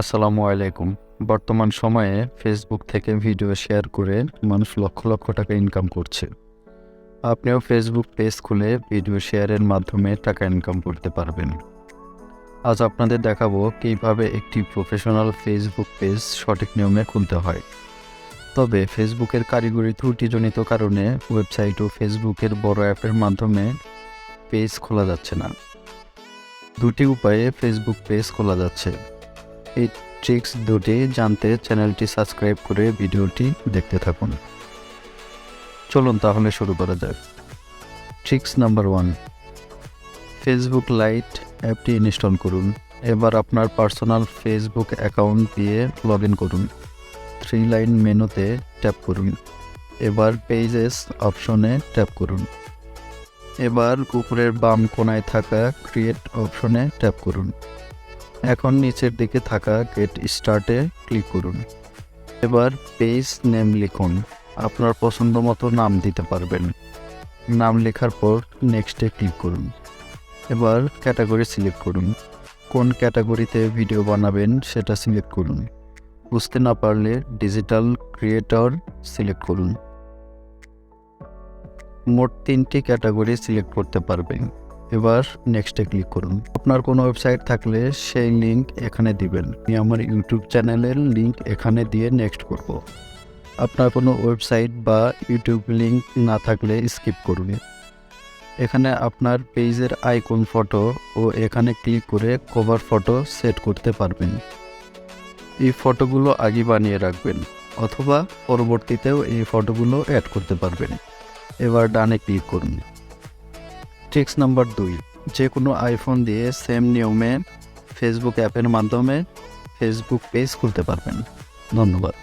আসসালামু আলাইকুম। বর্তমান সময়ে ফেসবুক থেকে ভিডিও শেয়ার করে মানুষ লক্ষ লক্ষ টাকা ইনকাম করছে। আপনিও ফেসবুক পেজ খুলে ভিডিও শেয়ারের মাধ্যমে টাকা ইনকাম করতে পারবেন। আজ আপনাদের দেখাবো কিভাবে একটি প্রফেশনাল ফেসবুক পেজ সঠিক নিয়মে খুলতে হয়। তবে ফেসবুকের কারিগরি ত্রুটিজনিত কারণে ওয়েবসাইট ও ফেসবুকের বড় অ্যাপের মাধ্যমে পেজ খোলা যাচ্ছে না। দুটি উপায়ে ফেসবুক পেজ খোলা যাচ্ছে। এই ট্রিক্স দুটি জানতে চ্যানেলটি সাবস্ক্রাইব করে ভিডিওটি দেখতে থাকুন। চলুন তাহলে শুরু করা যাক। ট্রিক্স নাম্বার 1, ফেসবুক লাইট অ্যাপটি ইনস্টল করুন। এবার আপনার পার্সোনাল ফেসবুক অ্যাকাউন্ট দিয়ে লগ ইন করুন। 3 লাইন মেনুতে ট্যাপ করুন। এবার পেজেস অপশনে ট্যাপ করুন। এবার উপরের বাম কোণায় থাকা ক্রিয়েট অপশনে ট্যাপ করুন। এখন নিচের দিকে থাকা গেট স্টার্টে ক্লিক করুন। এবার পেজ নেম লিখুন। আপনার পছন্দ মতো নাম দিতে পারবেন। নাম লেখার পর নেক্সটে ক্লিক করুন। এবার ক্যাটাগরি সিলেক্ট করুন। কোন ক্যাটাগরিতে ভিডিও বানাবেন সেটা সিলেক্ট করুন। বুঝতে না পারলে ডিজিটাল ক্রিয়েটর সিলেক্ট করুন। মোট 3টি ক্যাটাগরি সিলেক্ট করতে পারবেন। এবার নেক্সটে ক্লিক করুন। আপনার কোনো ওয়েবসাইট থাকলে সেই লিঙ্ক এখানে দিবেন। আমি আমার ইউটিউব চ্যানেলের লিঙ্ক এখানে দিয়ে নেক্সট করব। আপনার কোনো ওয়েবসাইট বা ইউটিউব লিঙ্ক না থাকলে স্কিপ করুন। এখানে আপনার পেজের আইকন ফটো ও এখানে ক্লিক করে কভার ফটো সেট করতে পারবেন। এই ফটোগুলো আগে বানিয়ে রাখবেন অথবা পরবর্তীতেও এই ফটোগুলো অ্যাড করতে পারবেন। এবার ডানে ক্লিক করুন। ট্রিক্স নাম্বার 2, যে কোনো আইফোন দিয়ে সেম নিয়মে ফেসবুক অ্যাপের মাধ্যমে ফেসবুক পেজ খুলতে পারবেন। ধন্যবাদ।